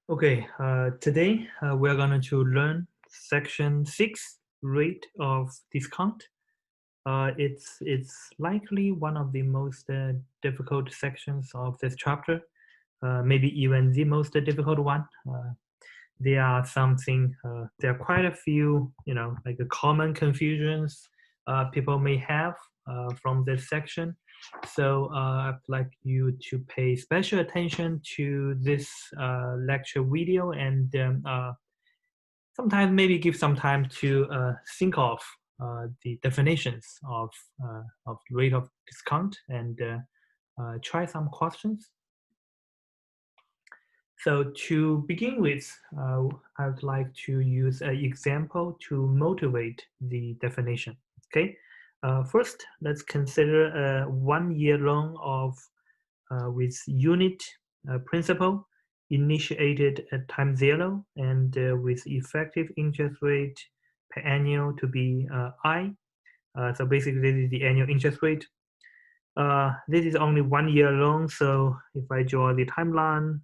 Okay, today we're going to learn section 6, rate of discount. It's likely one of the most difficult sections of this chapter, maybe even the most difficult one. There are there are quite a few, like common confusions people may have from this section. So I'd like you to pay special attention to this lecture video and sometimes maybe give some time to think of the definitions of rate of discount and try some questions. So to begin with, I would like to use an example to motivate the definition. Okay, first let's consider a 1-year loan of with unit principal initiated at time 0 and with effective interest rate per annual to be I. So basically, this is the annual interest rate. This is only 1-year loan, so if I draw the timeline,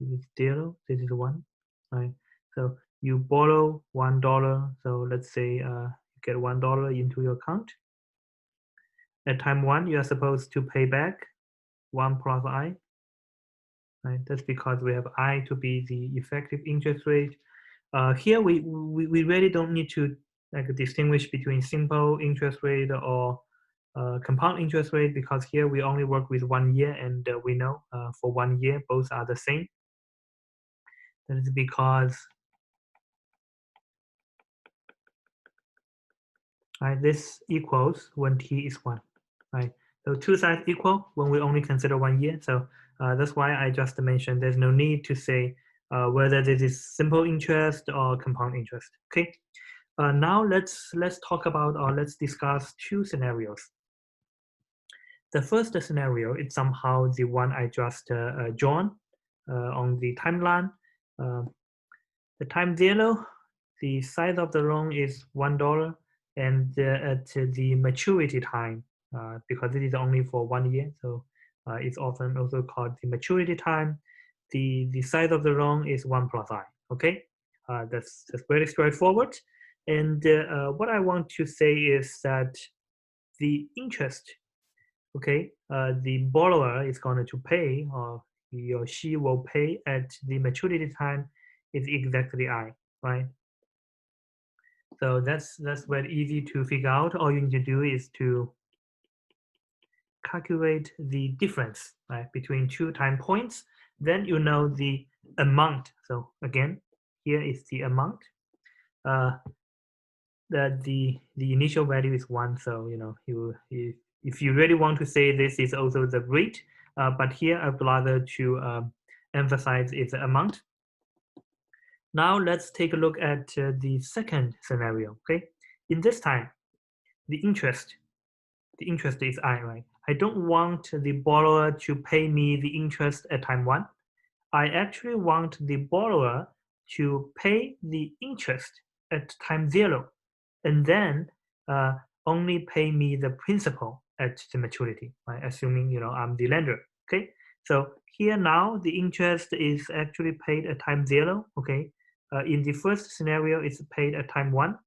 this is 0, this is 1, right? So you borrow $1, so let's say you get $1 into your account. At time 1, you are supposed to pay back 1 plus I, right? That's because we have I to be the effective interest rate. Here we really don't need to like distinguish between simple interest rate or compound interest rate, because here we only work with 1 year, and we know for 1 year both are the same. That is because this equals when t is 1, right? So two sides equal when we only consider 1 year. So that's why I just mentioned there's no need to say whether this is simple interest or compound interest. Okay. Now let's talk about, or let's discuss two scenarios. The first scenario is somehow the one I just drawn on the timeline. The time 0, the size of the loan is $1, and at the maturity time, because it is only for 1 year, so it's often also called the maturity time. The size of the loan is 1 plus I. Okay, that's very straightforward. And what I want to say is that the interest, okay, the borrower is going to pay, or he or she will pay at the maturity time, is exactly I, right? So that's very easy to figure out. All you need to do is to calculate the difference, right, between two time points. Then you know the amount. So again, here is the amount. That the initial value is 1. So if you really want to say this is also the rate, but here I'd rather to emphasize its amount. Now let's take a look at the second scenario. Okay, in this time, the interest is I, right? I don't want the borrower to pay me the interest at time 1. I actually want the borrower to pay the interest at time 0, and then only pay me the principal at the maturity, right? Assuming I'm the lender. Okay, so here now the interest is actually paid at time 0. Okay, in the first scenario, it's paid at time 1.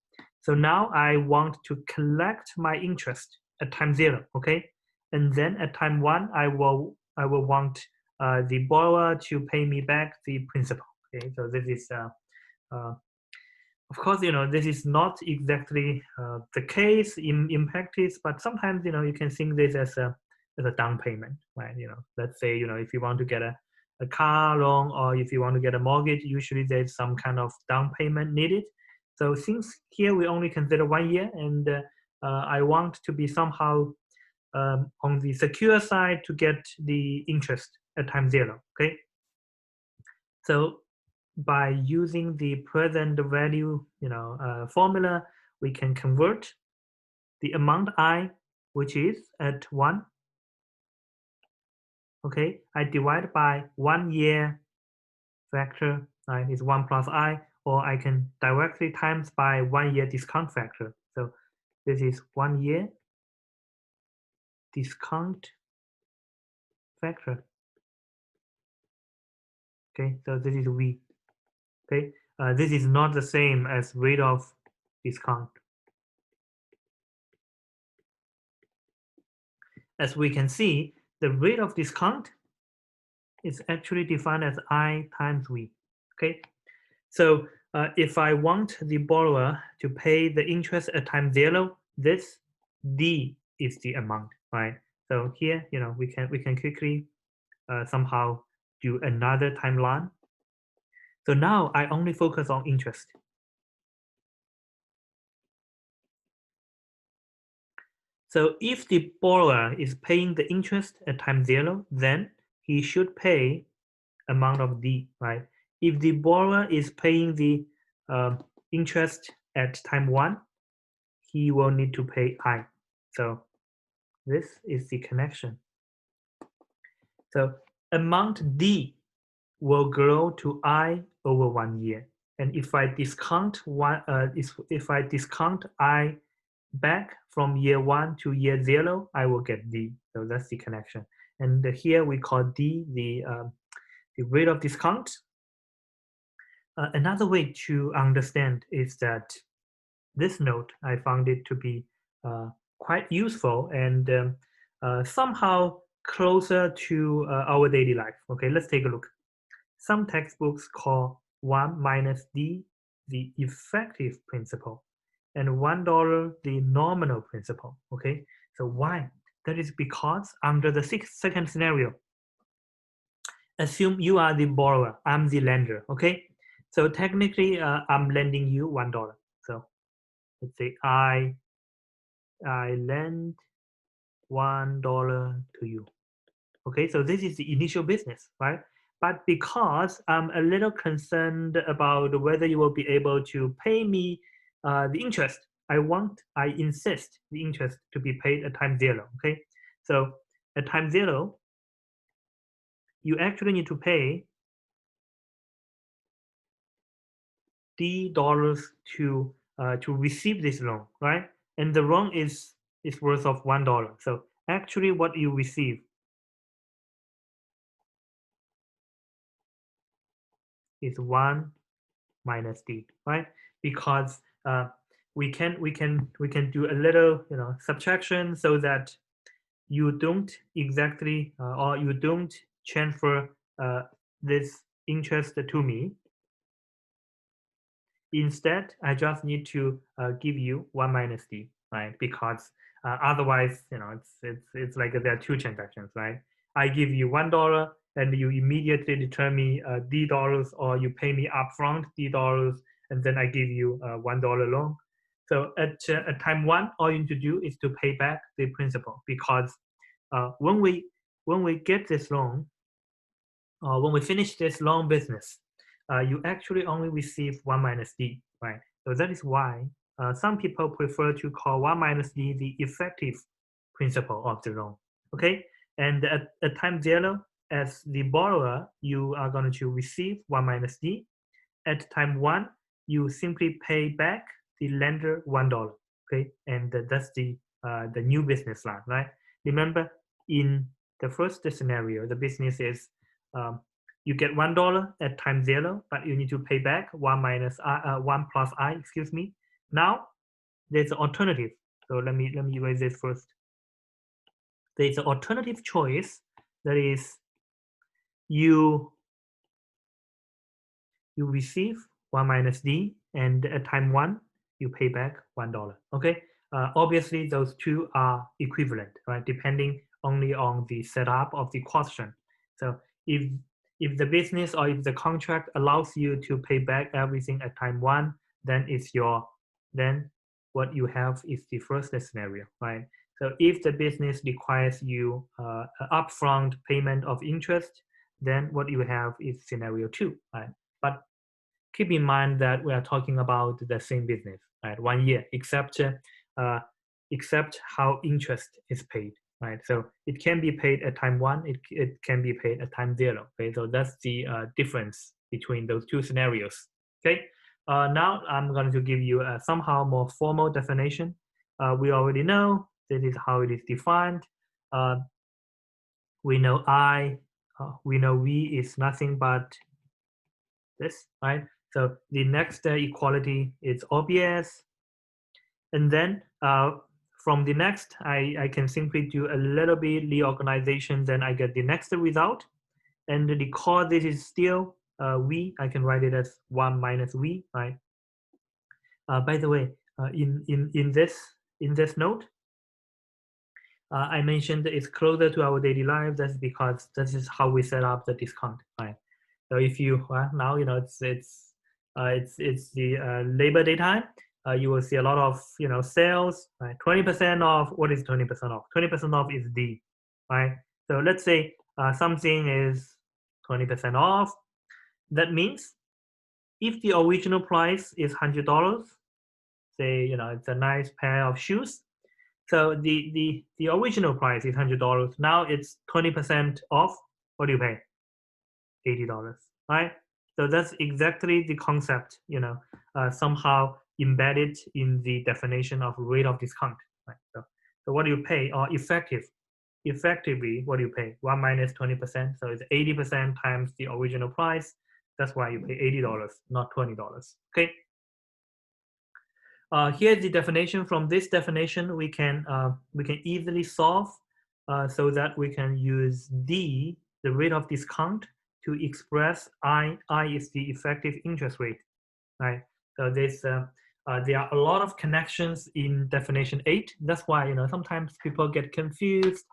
So now I want to collect my interest at time 0. Okay, and then at time 1, I will want the borrower to pay me back the principal. Okay, so this is of course, this is not exactly the case in practice, but sometimes, you can think this as a down payment, right? Let's say, if you want to get a car loan, or if you want to get a mortgage, usually there's some kind of down payment needed. So since here we only consider 1 year, and I want to be somehow on the secure side to get the interest at time 0, okay? So by using the present value formula, we can convert the amount I, which is at 1. Okay, I divide by 1 year factor, right, is 1 plus I, or I can directly times by 1 year discount factor. So this is 1 year discount factor. Okay, so this is V. Okay, this is not the same as rate of discount. As we can see, the rate of discount is actually defined as I times V. Okay, so if I want the borrower to pay the interest at time 0, this D is the amount, right? So here, we can quickly somehow do another timeline. So now I only focus on interest. So if the borrower is paying the interest at time 0, then he should pay amount of D, right? If the borrower is paying the interest at time 1, he will need to pay I. So this is the connection. So amount D will grow to I over 1 year. And if I discount if I discount I back from year 1 to year 0, I will get D. So that's the connection. And here we call D the rate of discount. Another way to understand is that this note, I found it to be quite useful and somehow closer to our daily life. Okay, let's take a look. Some textbooks call 1 minus D the effective principal and $1 the nominal principal. Okay, so why? That is because under the second scenario, assume you are the borrower, I'm the lender. Okay, so technically I'm lending you $1. So let's say I lend $1 to you. Okay, so this is the initial business, right? But because I'm a little concerned about whether you will be able to pay me the interest, I insist the interest to be paid at time 0. Okay, so at time 0, you actually need to pay D dollars to receive this loan, right? And the loan is worth of $1. So actually, what you receive is 1 minus D, right? Because we can do a little subtraction so that you don't exactly or you don't transfer this interest to me. Instead, I just need to give you 1 minus D, right? Because otherwise, it's like there are two transactions, right? I give you $1 and you immediately return me D dollars, or you pay me upfront D dollars, and then I give you $1 loan. So at time 1, all you need to do is to pay back the principal, because when we get this loan, when we finish this loan business, you actually only receive 1 minus D, right? So that is why some people prefer to call 1 minus D the effective principal of the loan, okay? And at time 0, as the borrower, you are going to receive 1 minus D. At time 1, you simply pay back the lender $1, okay? And that's the new business line, right? Remember, in the first scenario, the business is you get $1 at time 0, but you need to pay back 1 minus I, 1 plus I, excuse me. Now there's an alternative. So let me erase this first. There's an alternative choice, that is you receive 1 minus D, and at time 1 you pay back $1. Okay, obviously those two are equivalent, right? Depending only on the setup of the question. So if the business or if the contract allows you to pay back everything at time 1, then then what you have is the first scenario, right? So if the business requires you upfront payment of interest, then what you have is scenario 2, right? But keep in mind that we are talking about the same business, right? 1 year, except how interest is paid, right? So it can be paid at time 1, it can be paid at time 0. Okay, so that's the difference between those two scenarios. Okay, now I'm going to give you a somehow more formal definition. We already know this is how it is defined. We know we know V is nothing but this, right? So the next equality is obvious. And then from the next, I can simply do a little bit reorganization, then I get the next result. And because this is still v, I can write it as 1 minus v, right? By the way, in this note, I mentioned it's closer to our daily life. That's because this is how we set up the discount, right? So if you now it's the Labor Day time, you will see a lot of sales, right? 20% off. What is 20% off? 20% off is D, right? So let's say something is 20% off. That means if the original price is $100, say it's a nice pair of shoes. So the original price is $100. Now it's 20% off. What do you pay? $80, right? So that's exactly the concept, somehow embedded in the definition of rate of discount, right? So what do you pay, or effectively, what do you pay? 1 minus 20%, so it's 80% times the original price. That's why you pay $80, not $20, okay? Here's the definition. From this definition, we can easily solve so that we can use D, the rate of discount, to express I. I is the effective interest rate, right? So this there are a lot of connections in definition 8. That's why sometimes people get confused,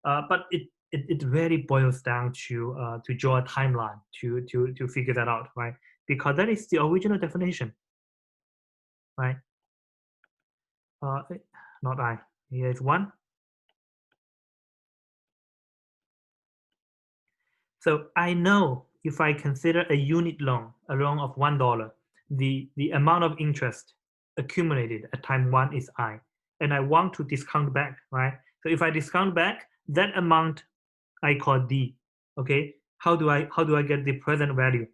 but it really boils down to draw a timeline to figure that out, right? Because that is the original definition, right? Not I. Here is 1. So I know if I consider a unit loan, a loan of $1, the amount of interest accumulated at time 1 is I, and I want to discount back, right? So if I discount back, that amount I call D. Okay, how do I get the present value?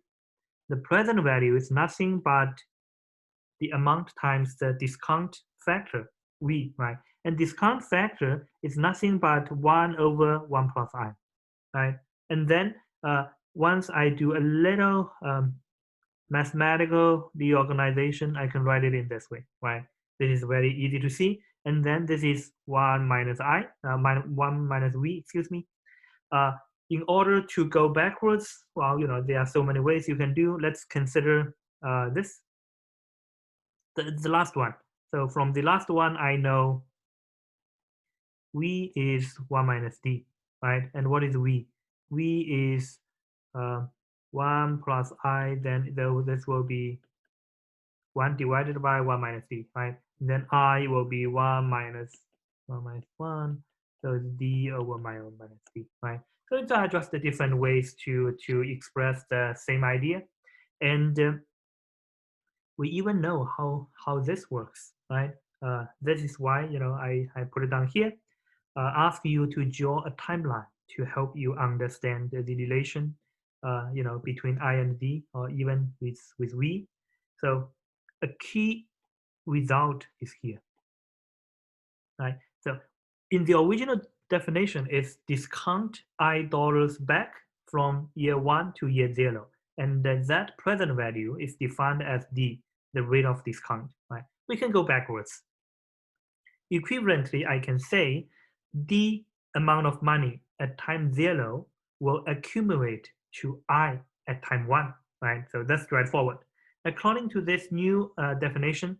The present value is nothing but the amount times the discount factor, V, right? And discount factor is nothing but 1 over 1 plus I, right? And then once I do a little mathematical reorganization, I can write it in this way, right? This is very easy to see. And then this is 1 minus I, 1 minus V, excuse me. In order to go backwards, well, there are so many ways you can do. Let's consider this, the last one. So from the last one, I know V is 1 minus D, right? And what is V? V is 1 plus I, then this will be 1 divided by 1 minus D, right? And then I will be 1 minus 1. So it's D over 1 minus D, right? So it's just the different ways to express the same idea. And we even know how this works, right? This is why I put it down here. Ask you to draw a timeline to help you understand the relation, between I and D, or even with V. So a key result is here, right? So in the original definition, it's discount I dollars back from year 1 to year 0. And that present value is defined as D, the rate of discount, right? We can go backwards. Equivalently, I can say the amount of money at time 0 will accumulate to I at time 1, right? So that's straightforward. According to this new definition,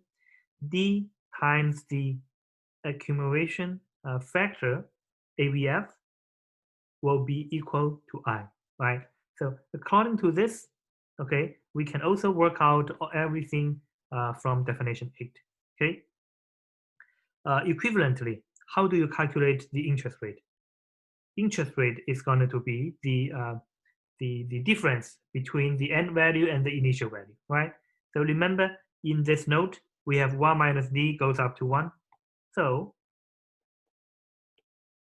D times the accumulation factor, AVF, will be equal to I, right? So according to this, okay, we can also work out everything from definition 8, okay? Equivalently, how do you calculate the interest rate? Interest rate is going to be the difference between the end value and the initial value, right? So remember, in this note, we have 1 minus D goes up to 1. So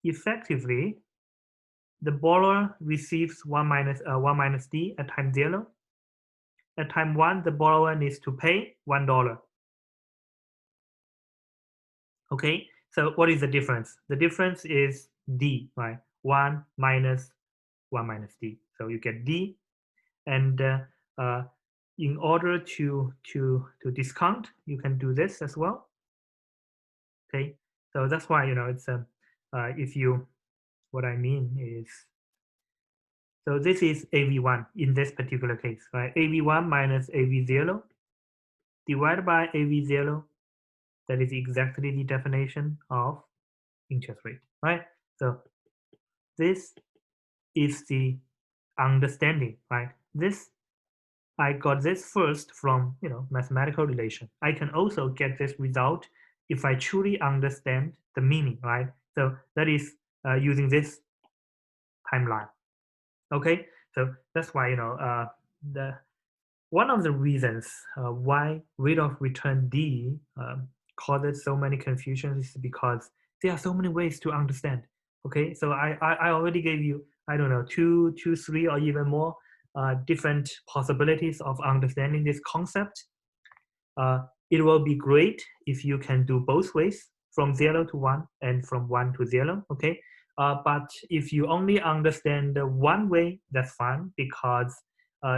effectively, the borrower receives 1 minus D at time 0. At time 1, the borrower needs to pay $1. Okay, so what is the difference? The difference is D, right? 1 minus 1 minus D. So you get D, and in order to discount, you can do this as well. Okay, so that's why, you know, it's if you, what I mean is, so this is AV1 in this particular case, right? AV1 minus AV0 divided by AV0. That is exactly the definition of interest rate, right? So this is the understanding, right? This, I got this first from, you know, mathematical relation. I can also get this result if I truly understand the meaning, right? So that is using this timeline. Okay, so that's why, you know, the one of the reasons why rate of return D causes so many confusions is because there are so many ways to understand. Okay, so I already gave you, I don't know, two, three, or even more different possibilities of understanding this concept. It will be great if you can do both ways, from 0 to 1 and from 1 to 0. Okay, but if you only understand one way, that's fine, because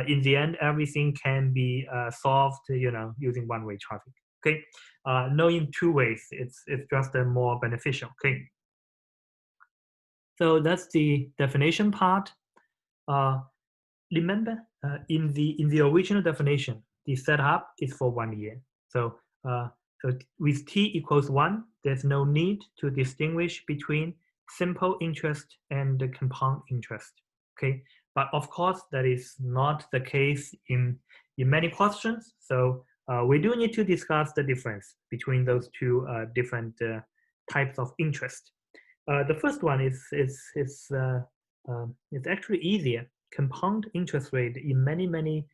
in the end, everything can be solved, you know, using one-way traffic. Okay, knowing two ways, it's just more beneficial. Okay, so that's the definition part. Remember, in the original definition, the setup is for 1 year. So so with t equals 1, there's no need to distinguish between simple interest and the compound interest. Okay, but of course that is not the case in many questions. So we do need to discuss the difference between those two different types of interest. The first one is it's actually easier. Compound interest rate in many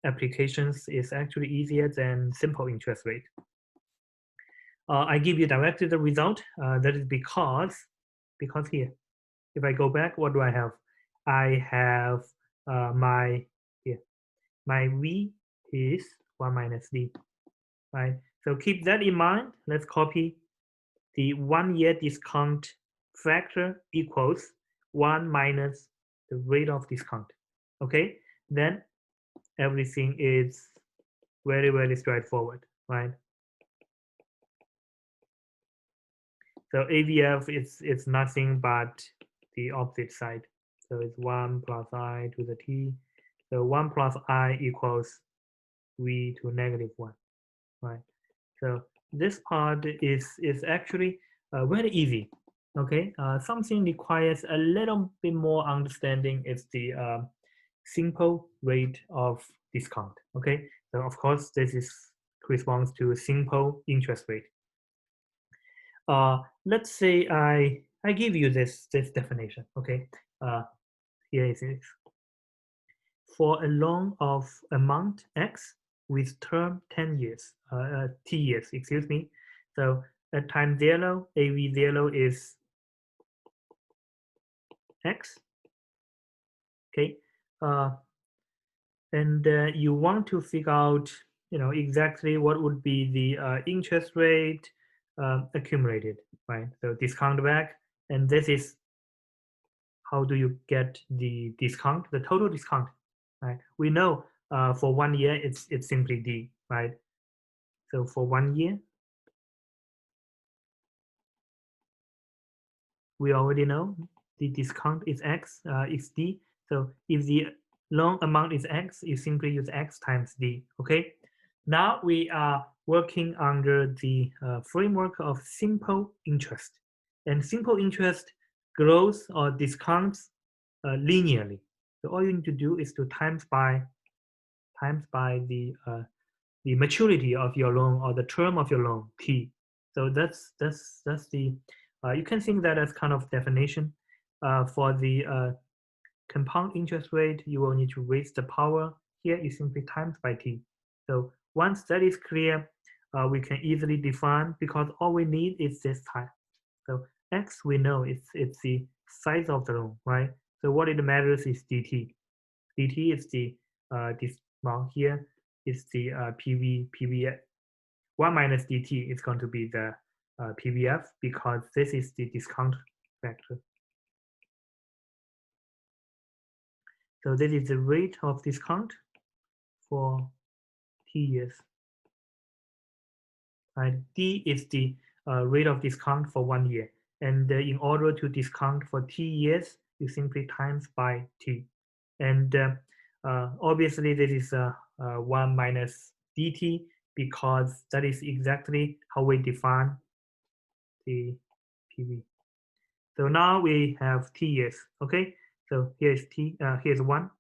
applications is actually easier than simple interest rate. I give you directly the result. That is because here, if I go back, what do I have? I have my here, my V is 1 minus D, right? So keep that in mind. Let's copy the 1 year discount factor equals 1 minus the rate of discount. Okay, then everything is very straightforward, right? So AVF it's nothing but the opposite side. So it's 1 plus I to the t. So 1 plus I equals V to negative 1, right? So this part is actually very easy. Okay, something requires a little bit more understanding is the simple rate of discount. Okay, so of course this is corresponds to simple interest rate. Let's say I give you this definition. Okay, here it is. For a loan of amount X with term 10 years, T years, excuse me. So at time 0, AV0 is X. Okay, and you want to figure out, you know, exactly what would be the interest rate accumulated, right? So discount back, and this is how do you get the discount, the total discount, right? We know for 1 year it's simply D, right? So for 1 year, we already know the discount is X, is D. So if the loan amount is X, you simply use X times D, okay? Now we are working under the framework of simple interest. And simple interest grows or discounts linearly. So all you need to do is to times by the maturity of your loan or the term of your loan, T. So that's the you can think that as kind of definition. For the compound interest rate, you will need to raise the power. Here you simply times by T. So once that is clear, we can easily define, because all we need is this time. So X we know it's the size of the loan, right? So what it matters is dt. Dt is the this amount here is the PV 1 minus dt is going to be the PVF, because this is the discount factor. So this is the rate of discount for t years. Right? D is the rate of discount for 1 year. And in order to discount for t years, you simply times by t. And obviously, this is 1 minus dt because that is exactly how we define the PV. So now we have t years. Okay, so here's t. Here's 1.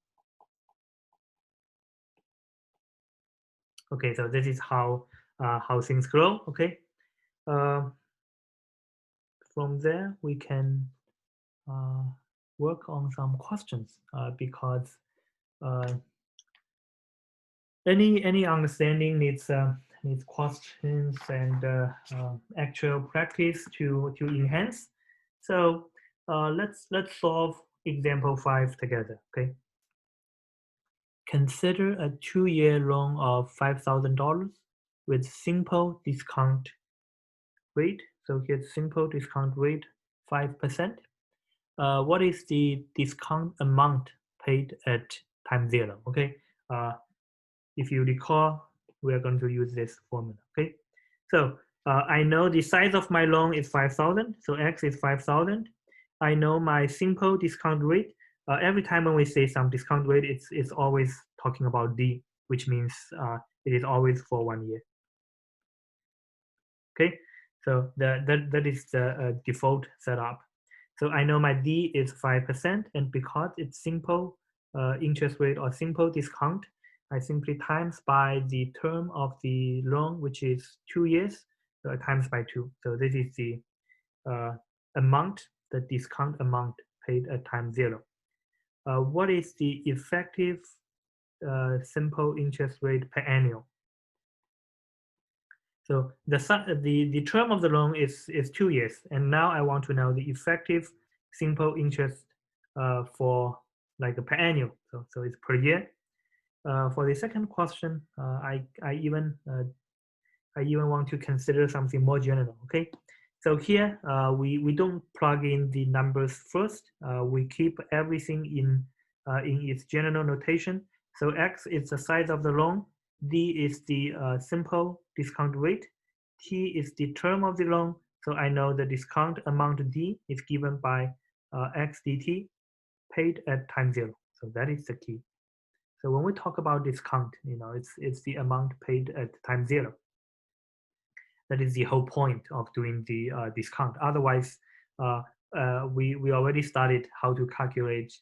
Okay, so this is how things grow. Okay, from there we can work on some questions because any understanding needs questions and actual practice to enhance. So let's solve example 5 together. Okay. Consider a 2-year loan of $5,000 with simple discount rate. So here's simple discount rate 5%. What is the discount amount paid at time 0? Okay. If you recall, we are going to use this formula. Okay. So I know the size of my loan is 5,000. So X is 5,000. I know my simple discount rate. Every time when we say some discount rate, it's always talking about D, which means it is always for 1 year. Okay, so that is the default setup. So I know my D is 5%, and because it's simple interest rate or simple discount, I simply times by the term of the loan, which is 2 years, so I times by 2. So this is the amount, the discount amount paid at time 0. What is the effective simple interest rate per annual? So the term of the loan is 2 years, and now I want to know the effective simple interest for like per annual. So it's per year. For the second question, I even want to consider something more general. Okay, so here we don't plug in the numbers first. We keep everything in its general notation. So X is the size of the loan. D is the simple discount rate. T is the term of the loan. So I know the discount amount D is given by X dt paid at time 0. So that is the key. So when we talk about discount, it's the amount paid at time 0. That is the whole point of doing the discount. Otherwise, we already studied how to calculate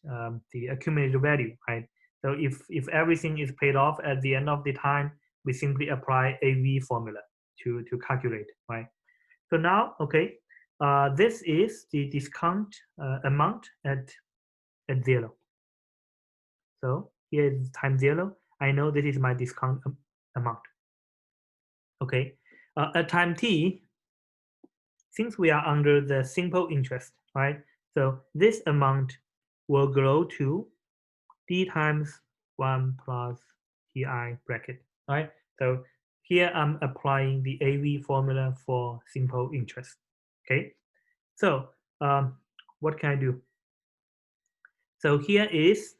the accumulated value, right? So if everything is paid off at the end of the time, we simply apply AV formula to calculate, right? So now, okay, this is the discount amount at 0. So here is time 0. I know this is my discount amount. Okay, at time t, since we are under the simple interest, right? So this amount will grow to d times 1 plus ti bracket, right? So here I'm applying the AV formula for simple interest, okay? So what can I do? So here is,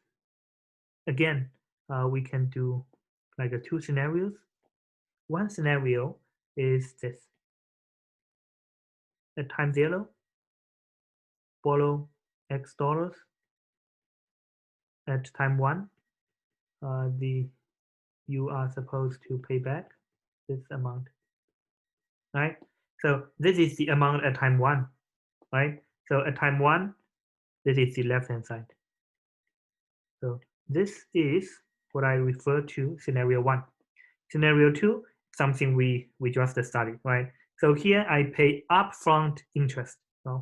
again, we can do like 2 scenarios. One scenario is this. At time 0, borrow X dollars. At time 1, you are supposed to pay back this amount, right? So this is the amount at time 1, right? So at time 1, this is the left-hand side. So this is what I refer to scenario 1. Scenario 2, something we just studied, right? So here I pay upfront interest,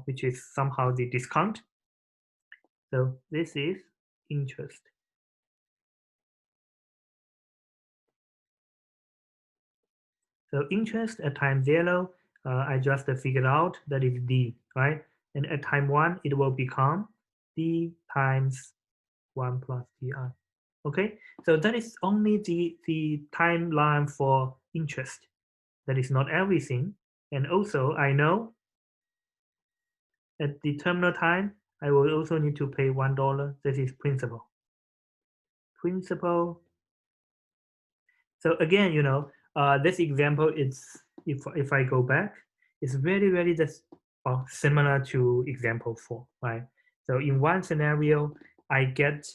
which is somehow the discount. So this is interest. So interest at time 0, I just figured out that is D, right? And at time 1, it will become D times 1 plus DI. Okay, so that is only the timeline for interest. That is not everything. And also, I know at the terminal time, I will also need to pay $1. This is principal. Principal So again, this example is, if I go back, it's very just similar to example 4, right? So in one scenario, I get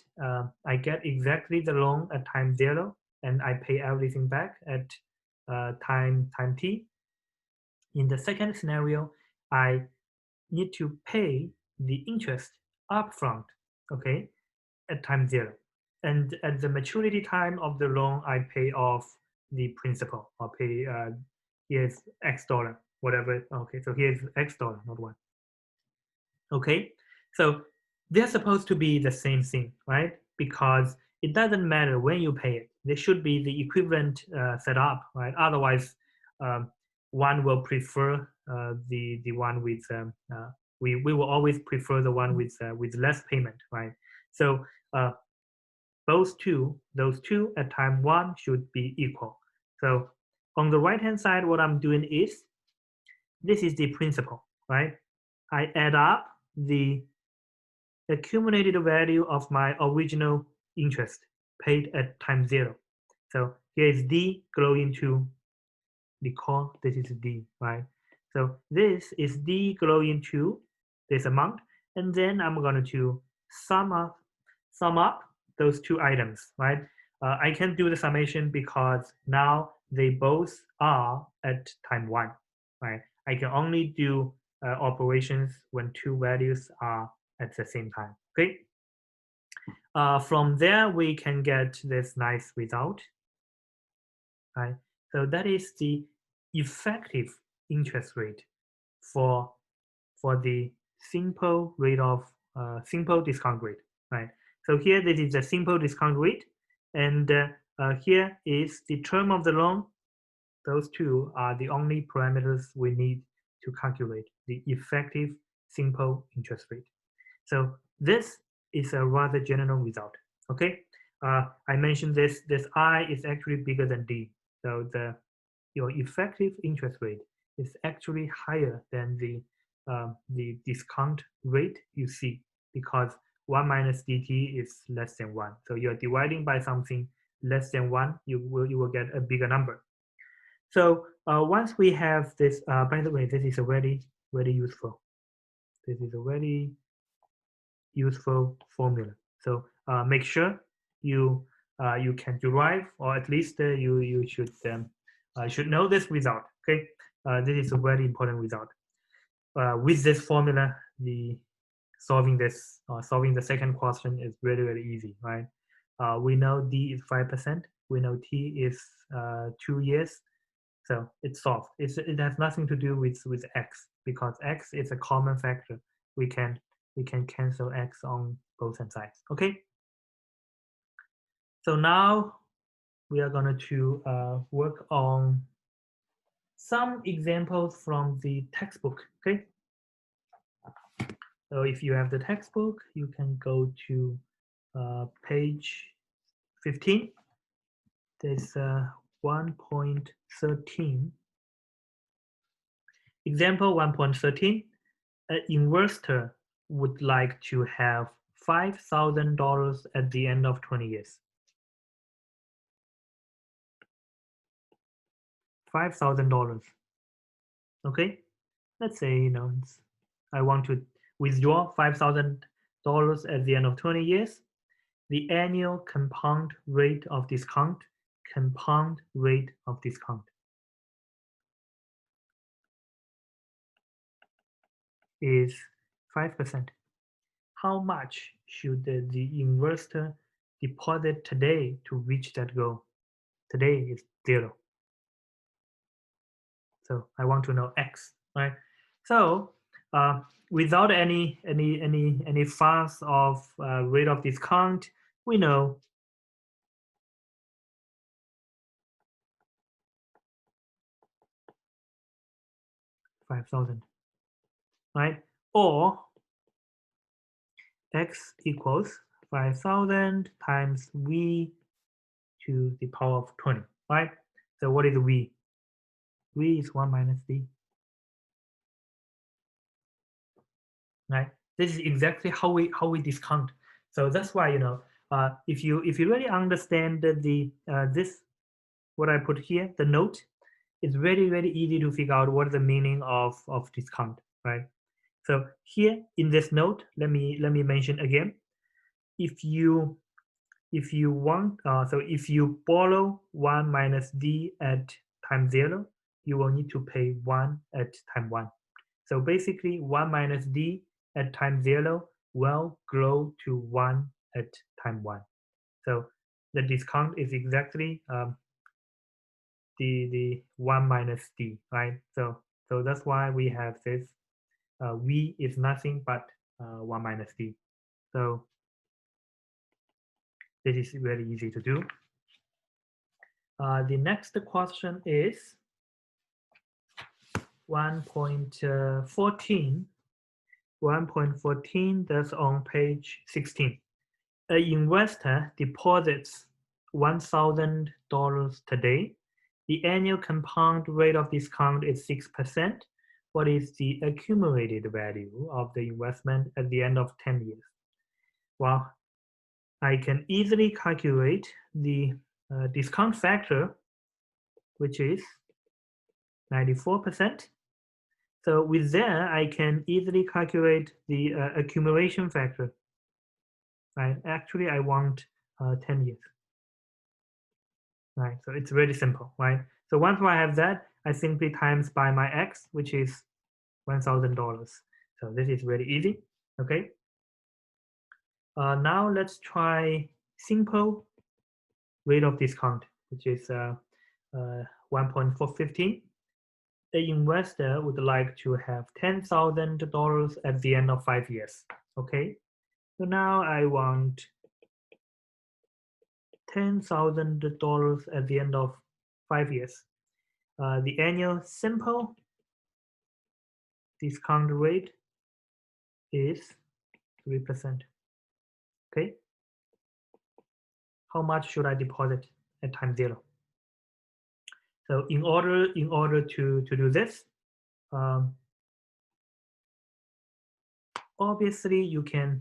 exactly the loan at time 0, and I pay everything back at time t. In the second scenario, I need to pay the interest upfront, okay, at time 0. And at the maturity time of the loan, I pay off the principal. I'll pay, here's X dollar, whatever. Okay, so here's X dollar, not 1. Okay, so they're supposed to be the same thing, right? Because it doesn't matter when you pay it. They should be the equivalent setup, right? Otherwise, one will prefer the one with we will always prefer the one with less payment, right? So those two at time 1 should be equal. So on the right hand side, what I'm doing is, this is the principal, right? I add up the accumulated value of my original interest paid at time 0. So here is D growing to, recall this is D, right? So this is D growing to this amount, and then I'm going to sum up those two items, right? I can do the summation because now they both are at time 1, right? I can only do operations when two values are at the same time, okay? From there, we can get this nice result, right? So that is the effective interest rate for the simple rate of simple discount rate, right? So here this is the simple discount rate, and here is the term of the loan. Those two are the only parameters we need to calculate the effective simple interest rate. So this is a rather general result. Okay, I mentioned this. This I is actually bigger than D. So your effective interest rate is actually higher than the discount rate you see, because 1 minus dt is less than 1. So you're dividing by something less than 1, you will get a bigger number. So once we have this, by the way, this is a very useful. This is a very useful formula. So make sure you can derive, or at least you should know this result. Okay, this is a very important result. With this formula, the solving the second question is very easy, right? We know D is 5%. We know T is 2 years. So it's solved. It has nothing to do with X, because X is a common factor. We can cancel X on both sides. Okay. So now we are going to work on some examples from the textbook. Okay. So if you have the textbook, you can go to page 15. There's 1.13. Example 1.13. An investor would like to have $5,000 at the end of 20 years. $5,000. Okay, let's say I want to withdraw $5,000 at the end of 20 years. The annual compound rate of discount is 5%. How much should the investor deposit today to reach that goal? Today is 0. So I want to know X, right? So without any fuss of rate of discount, we know 5,000, right? Or X equals 5,000 times V to the power of 20, right? So what is V? V is 1 minus D, right? This is exactly how we discount. So that's why if you really understand the this what I put here, the note, it's very, very easy to figure out what the meaning of discount, right? So here in this note, let me mention again. If you want, so if you borrow 1 minus d at time 0, you will need to pay 1 at time 1. So basically 1 minus d at time 0 will grow to 1 at time 1. So the discount is exactly the 1 minus d, right? So that's why we have this v is nothing but 1 minus d. So this is very easy to do. The next question is 1.14. 1.14, that's on page 16. An investor deposits $1,000 today. The annual compound rate of discount is 6%. What is the accumulated value of the investment at the end of 10 years? Well, I can easily calculate the discount factor, which is 94%. So with that, I can easily calculate the accumulation factor. Right? Actually, I want 10 years. Right? So it's very simple, right? So once I have that, I simply times by my x, which is $1,000. So this is very easy. Okay. Now let's try simple rate of discount, which is 1.415. The investor would like to have $10,000 at the end of 5 years. Okay. So now I want $10,000 at the end of 5 years. The annual simple discount rate is 3%. Okay. How much should I deposit at time 0? So in order to do this, obviously you can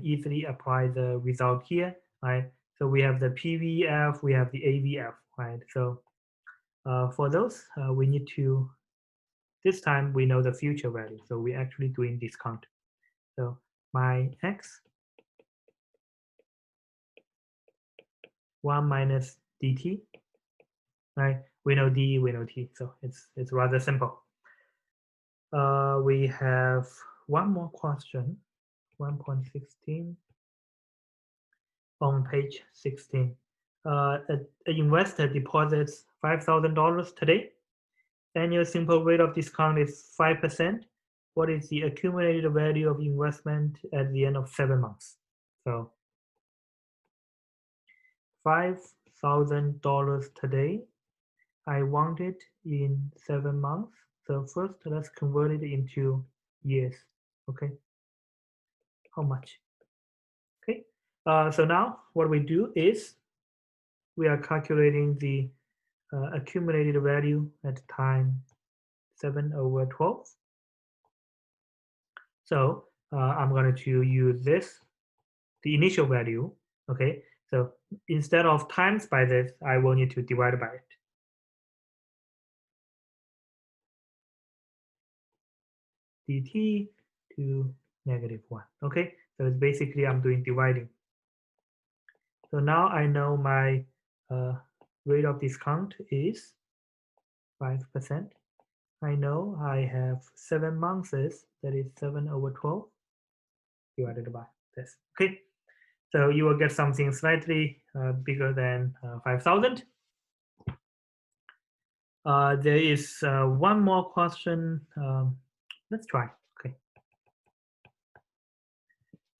easily apply the result here, right? So we have the PVF, we have the AVF, right? So for those, we need to, this time we know the future value, so we're actually doing discount. So my x 1 minus dt, right? We know d, we know t, so it's rather simple. We have one more question, 1.16 on page 16. An investor deposits $5,000 today. Annual simple rate of discount is 5%. What is the accumulated value of investment at the end of 7 months? So $5,000 today. I want it in 7 months. So first, let's convert it into years. Okay. How much? Okay. So now what we do is we are calculating the accumulated value at time 7/12. So I'm going to use this, the initial value. Okay. So instead of times by this, I will need to divide by it. dt to -1. Okay, so it's basically I'm doing dividing. So now I know my rate of discount is 5%. I know I have 7 months, that is 7/12 divided by this. Okay, so you will get something slightly bigger than 5,000. There is one more question. Let's try. Okay.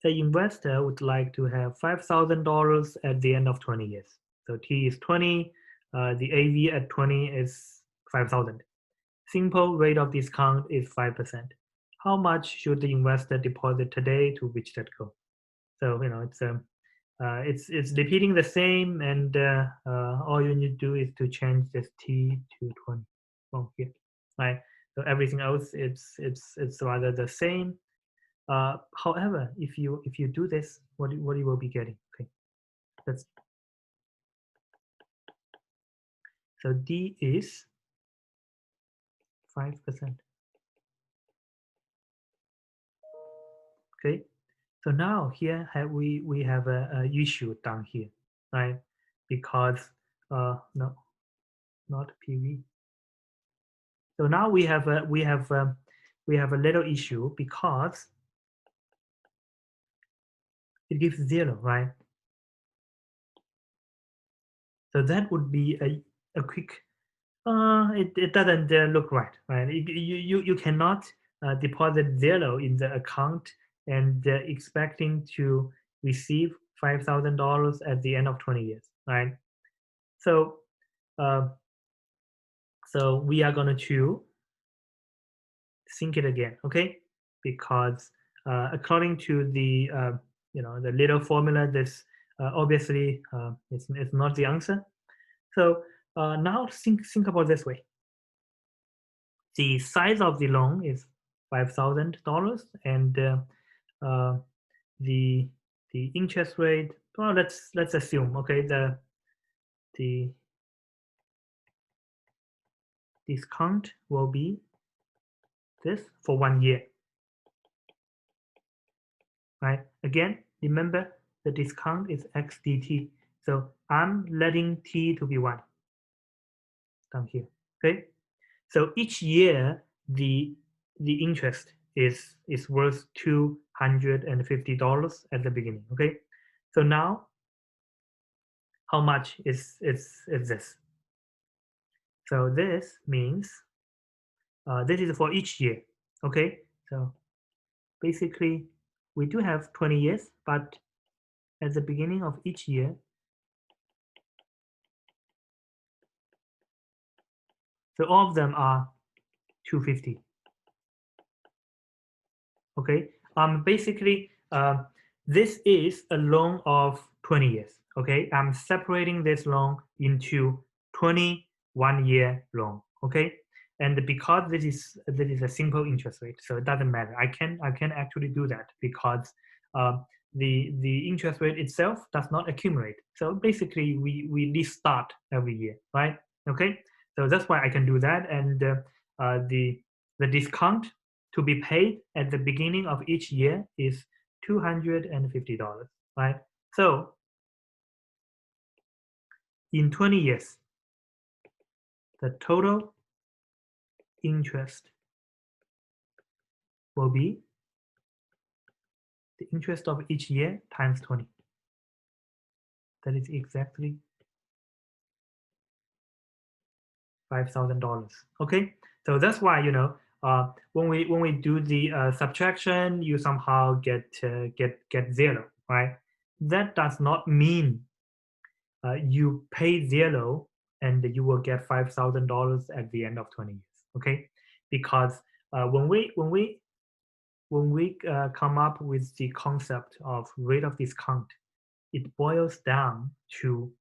The investor would like to have $5,000 at the end of 20 years. So T is 20. The AV at 20 is 5,000. Simple rate of discount is 5%. How much should the investor deposit today to reach that goal? So it's repeating the same, and all you need to do is to change this T to 20 from here, right? So everything else it's rather the same. However, if you do this, what you will be getting? Okay, So D is 5%. Okay. So now here we have a issue down here, right? Because no, not PV. So now we have a little issue because it gives 0, right? So that would be a quick. It doesn't look right, right? You cannot deposit 0 in the account and expecting to receive $5,000 at the end of 20 years, right? So uh, so we are going to think it again, okay? Because according to the the little formula, this obviously it's not the answer. So now think about this way. The size of the loan is $5,000, and uh, the the interest rate. Well, let's assume, okay, the discount will be this for 1 year, right? Again, remember the discount is x dt, so I'm letting t to be 1 down here. Okay, so each year the interest is worth $250 at the beginning. Okay, so now how much is this? So this means this is for each year. Okay, so basically we do have 20 years, but at the beginning of each year, so all of them are 250. Okay, basically this is a loan of 20 years. Okay, I'm separating this loan into 20 1-year loan. Okay, and because this is a simple interest rate, so it doesn't matter. I can actually do that because the interest rate itself does not accumulate. So basically we restart every year, right? Okay, so that's why I can do that, and the discount to be paid at the beginning of each year is $250, right? So in 20 years, the total interest will be the interest of each year times 20. That is exactly $5,000. Okay, so that's why when we do the subtraction, you somehow get 0, right? That does not mean you pay 0 and you will get $5,000 at the end of 20 years. Okay, because when we come up with the concept of rate of discount, it boils down to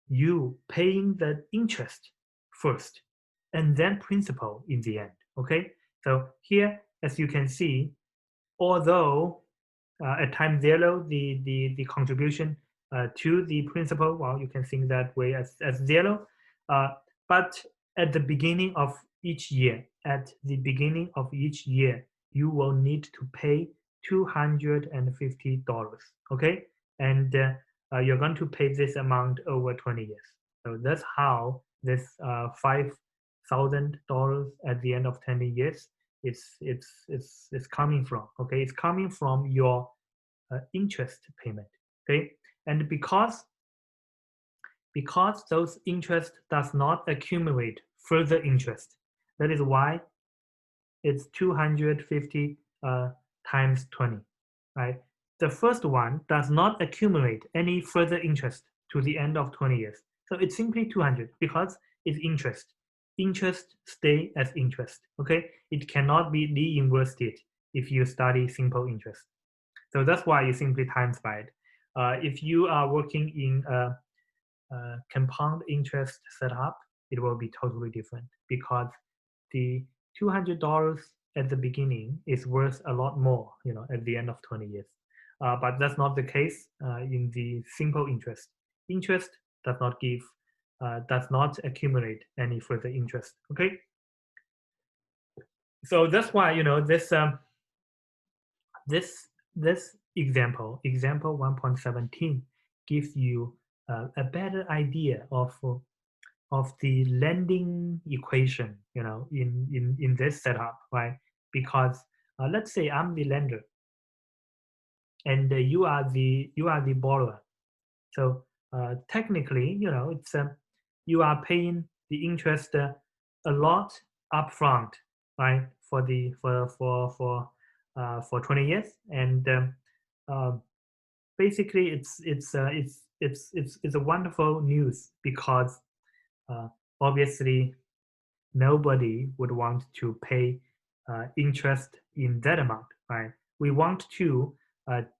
you paying the interest first and then principal in the end. Okay, so here, as you can see, although at time 0 the contribution to the principal, well, you can think that way as 0, but at the beginning of each year, you will need to pay $250. Okay, and you're going to pay this amount over 20 years. So that's how this $5,000 at the end of 20 years it's coming from. Okay, it's coming from your interest payment. Okay, and because those interest does not accumulate further interest, that is why it's 250 times 20, right? The first one does not accumulate any further interest to the end of 20 years. So it's simply 200 because it's interest. Interest stay as interest, okay? It cannot be reinvested if you study simple interest. So that's why you simply times by it. If you are working in a compound interest setup, it will be totally different because the $200 at the beginning is worth a lot more, at the end of 20 years. But that's not the case in the simple interest. Interest does not give does not accumulate any further interest. Okay, so that's why this example 1.17 gives you a better idea of the lending equation, in this setup, right? Because let's say I'm the lender and you are the borrower. So technically, it's you are paying the interest a lot upfront, right? For 20 years, and uh, basically it's a wonderful news because uh, obviously nobody would want to pay interest in that amount, right? We want to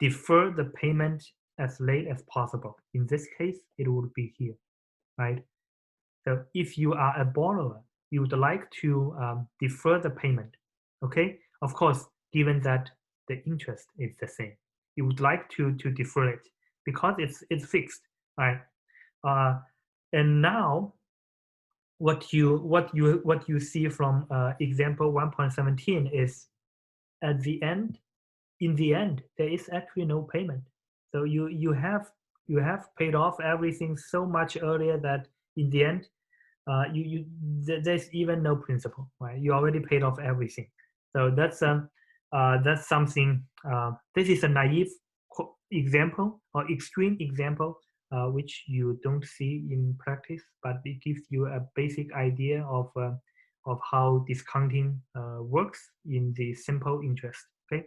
defer the payment as late as possible. In this case, it would be here, right? So if you are a borrower, you would like to defer the payment, okay? Of course, given that the interest is the same, you would like to defer it because it's fixed, right? Uh, and now what you see from example 1.17 is at the end in the end there is actually no payment, so you have paid off everything so much earlier that in the end there's even no principal, right? You already paid off everything. So that's something. This is a naive example or extreme example, which you don't see in practice, but it gives you a basic idea of how discounting works in the simple interest. Okay.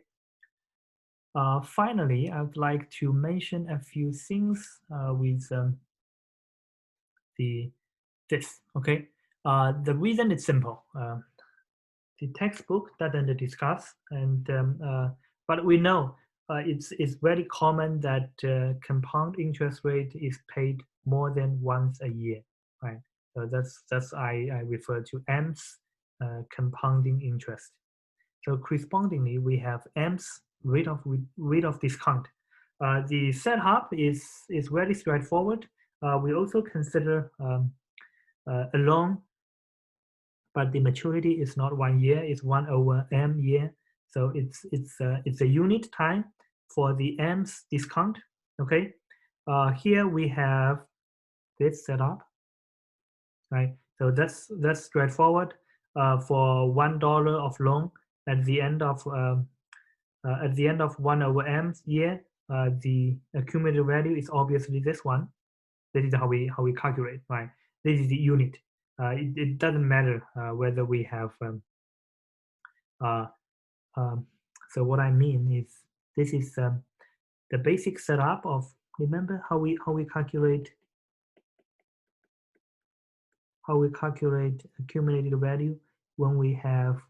Finally, I would like to mention a few things with the this. Okay. The reason is simple. The textbook doesn't discuss, and but we know it's very common that compound interest rate is paid more than once a year, right? So that's I refer to M's compounding interest. So correspondingly, we have M's rate of discount. The setup is very straightforward. We also consider a loan, but the maturity is not 1 year; it's 1/m year. So it's a unit time for the M's discount. Okay, here we have this setup, right? So that's straightforward. For $1 of loan at the end of 1/m year, the accumulated value is obviously this one. This is how we calculate, right? This is the unit. It doesn't matter whether we have. Uh, um, so what I mean is this is the basic setup of. Remember how we calculate accumulated value when we have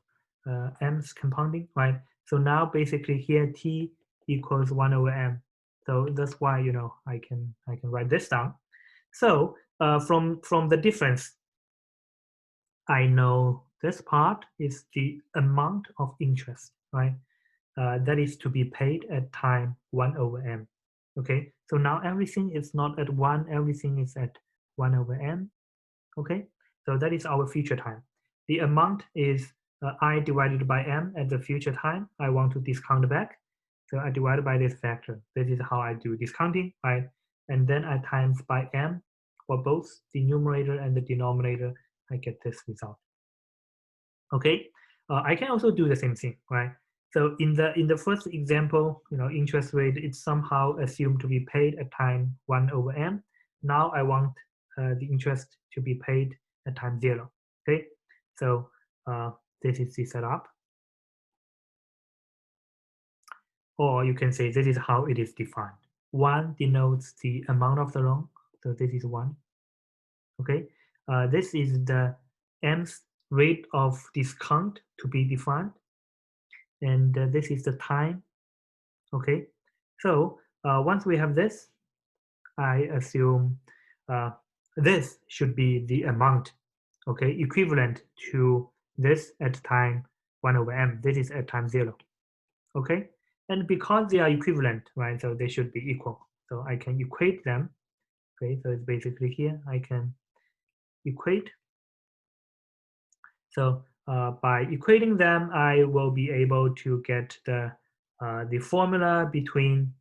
m's compounding, right? So now basically here t equals 1/m. So that's why I can write this down. So from the difference, I know this part is the amount of interest, right? That is to be paid at time 1/m. Okay, so now everything is not at 1, everything is at 1/m. Okay, so that is our future time. The amount is I divided by m at the future time. I want to discount back, so I divide by this factor. This is how I do discounting, right? And then I times by m for both the numerator and the denominator. I get this result. Okay, I can also do the same thing, right? So in the first example, interest rate is somehow assumed to be paid at time 1/m. Now I want the interest to be paid at time 0. Okay, so this is the setup, or you can say this is how it is defined. 1 denotes the amount of the loan, so this is 1. Okay, this is the m's rate of discount to be defined, and this is the time. Okay, so once we have this, I assume this should be the amount, okay, equivalent to this at time 1/m. This is at time 0. Okay, and because they are equivalent, right, so they should be equal. So I can equate them. Okay, so it's basically here I can equate. So by equating them, I will be able to get the formula between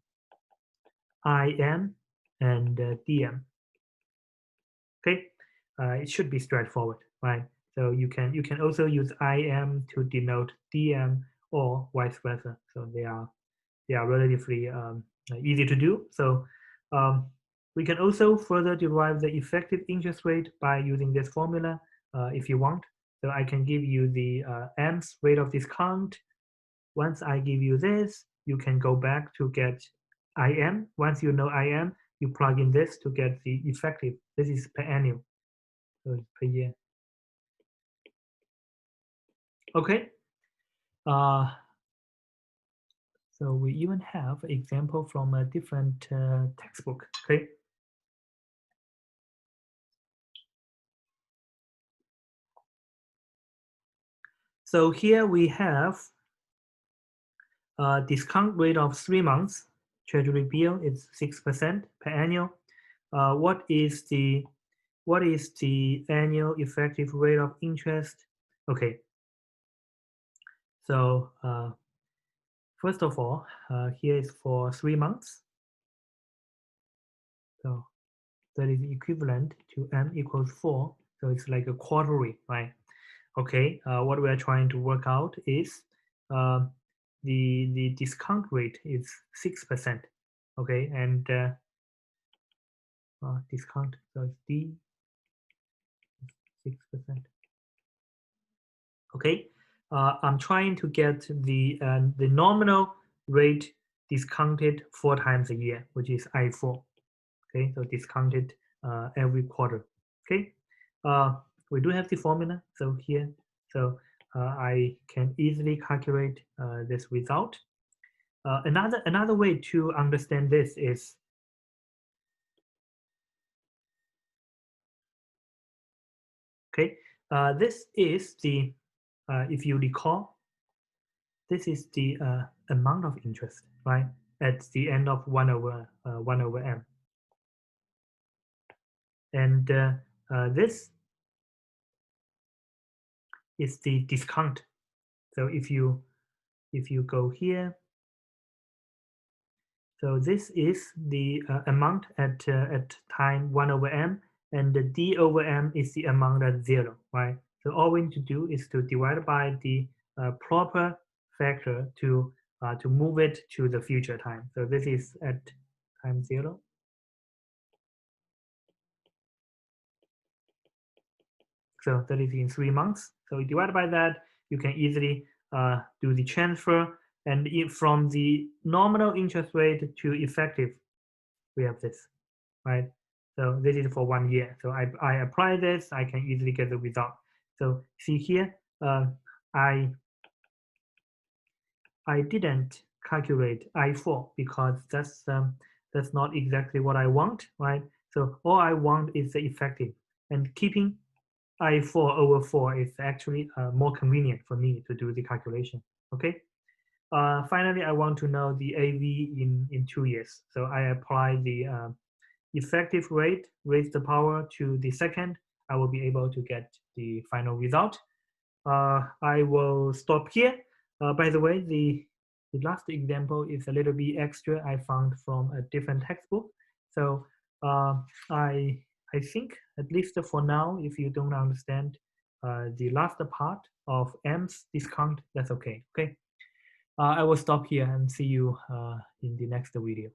IM and DM. Okay, it should be straightforward, right? So you can also use IM to denote DM or vice versa. So they are relatively easy to do. So we can also further derive the effective interest rate by using this formula if you want. So I can give you the M's rate of discount. Once I give you this, you can go back to get IM. Once you know IM, you plug in this to get the effective. This is per annum, so it's per year. Okay. So we even have example from a different textbook. Okay. So here we have discount rate of 3 months. Treasury bill is 6% per annual. What is the annual effective rate of interest? Okay. So first of all, here is for 3 months. So that is equivalent to M equals 4. So it's like a quarterly, right? Okay. What we are trying to work out is the discount rate is 6%. Okay, and discount, so it's D 6%. Okay, I'm trying to get the nominal rate discounted 4 times a year, which is I4. Okay, so discounted every quarter. Okay, we do have the formula. So here, so I can easily calculate this result. Another way to understand this is, okay, this is the if you recall, this is the amount of interest, right? At the end of 1 over m, and this is the discount. So if you go here, so this is the amount at time 1 over m, and the d over m is the amount at 0, right? So all we need to do is to divide by the proper factor to move it to the future time. So this is at time 0. So that is in 3 months. So you divide by that, you can easily do the transfer. And from the nominal interest rate to effective, we have this, right? So this is for 1 year. So I apply this, I can easily get the result. So see here, I didn't calculate I4 because that's not exactly what I want, right? So all I want is the effective, and keeping I4 over 4 is actually more convenient for me to do the calculation. Okay. Finally, I want to know the AV in 2 years. So I apply the effective rate, raise the power to the second. I will be able to get the final result. I will stop here. By the way, the last example is a little bit extra I found from a different textbook. So I think, at least for now, if you don't understand the last part of M's discount, that's okay. Okay. I will stop here and see you in the next video.